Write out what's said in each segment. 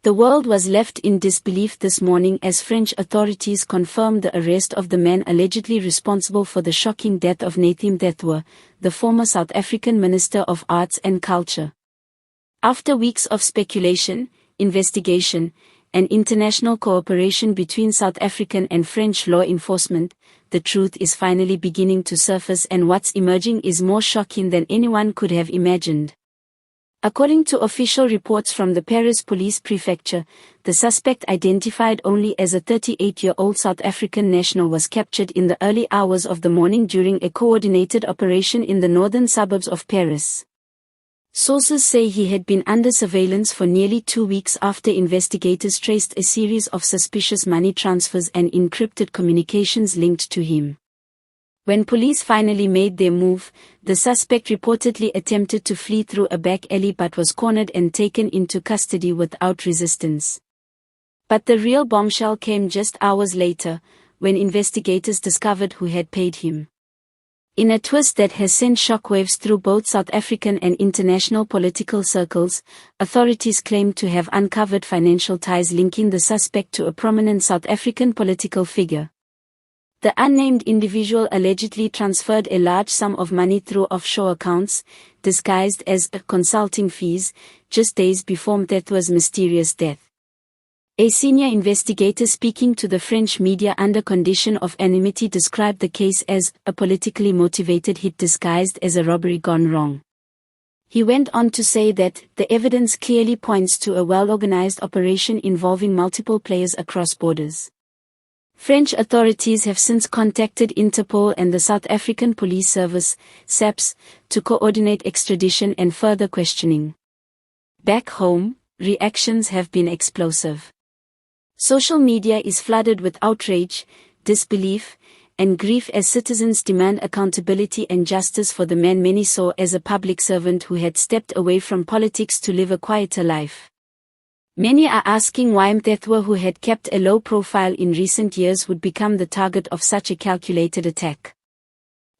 The world was left in disbelief this morning as French authorities confirmed the arrest of the man allegedly responsible for the shocking death of Nathi Mthethwa, the former South African Minister of Arts and Culture. After weeks of speculation, investigation, and international cooperation between South African and French law enforcement, the truth is finally beginning to surface, and what's emerging is more shocking than anyone could have imagined. According to official reports from the Paris Police Prefecture, the suspect, identified only as a 38-year-old South African national, was captured in the early hours of the morning during a coordinated operation in the northern suburbs of Paris. Sources say he had been under surveillance for nearly 2 weeks after investigators traced a series of suspicious money transfers and encrypted communications linked to him. When police finally made their move, the suspect reportedly attempted to flee through a back alley but was cornered and taken into custody without resistance. But the real bombshell came just hours later, when investigators discovered who had paid him. In a twist that has sent shockwaves through both South African and international political circles, authorities claim to have uncovered financial ties linking the suspect to a prominent South African political figure. The unnamed individual allegedly transferred a large sum of money through offshore accounts, disguised as consulting fees, just days before Mthethwa's mysterious death. A senior investigator speaking to the French media under condition of anonymity described the case as a politically motivated hit disguised as a robbery gone wrong. He went on to say that the evidence clearly points to a well-organized operation involving multiple players across borders. French authorities have since contacted Interpol and the South African Police Service, SAPS, to coordinate extradition and further questioning. Back home, reactions have been explosive. Social media is flooded with outrage, disbelief, and grief as citizens demand accountability and justice for the man many saw as a public servant who had stepped away from politics to live a quieter life. Many are asking why Mthethwa, who had kept a low profile in recent years, would become the target of such a calculated attack.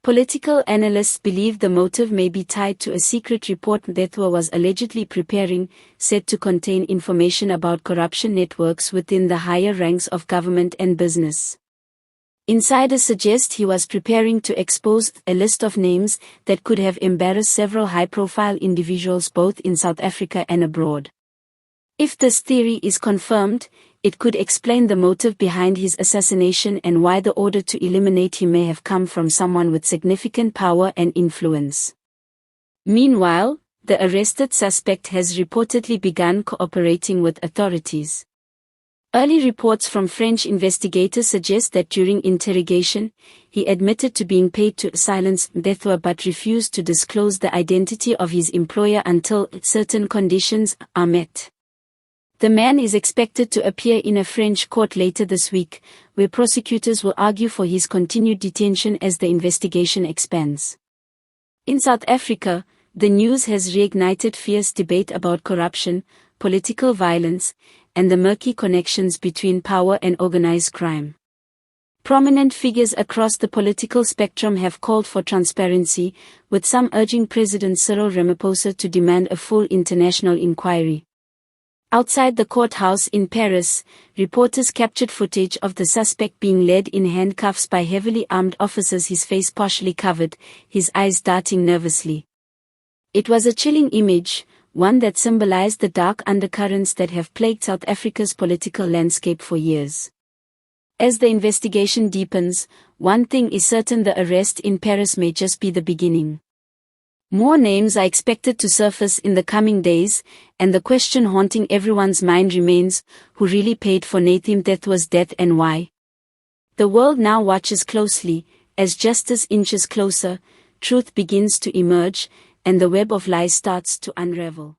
Political analysts believe the motive may be tied to a secret report Mthethwa was allegedly preparing, said to contain information about corruption networks within the higher ranks of government and business. Insiders suggest he was preparing to expose a list of names that could have embarrassed several high-profile individuals both in South Africa and abroad. If this theory is confirmed, it could explain the motive behind his assassination and why the order to eliminate him may have come from someone with significant power and influence. Meanwhile, the arrested suspect has reportedly begun cooperating with authorities. Early reports from French investigators suggest that during interrogation, he admitted to being paid to silence Mthethwa but refused to disclose the identity of his employer until certain conditions are met. The man is expected to appear in a French court later this week, where prosecutors will argue for his continued detention as the investigation expands. In South Africa, the news has reignited fierce debate about corruption, political violence, and the murky connections between power and organized crime. Prominent figures across the political spectrum have called for transparency, with some urging President Cyril Ramaphosa to demand a full international inquiry. Outside the courthouse in Paris, reporters captured footage of the suspect being led in handcuffs by heavily armed officers, his face partially covered, his eyes darting nervously. It was a chilling image, one that symbolized the dark undercurrents that have plagued South Africa's political landscape for years. As the investigation deepens, one thing is certain: the arrest in Paris may just be the beginning. More names are expected to surface in the coming days, and the question haunting everyone's mind remains: who really paid for Nathi Mthethwa's death and why? The world now watches closely, as justice inches closer, truth begins to emerge, and the web of lies starts to unravel.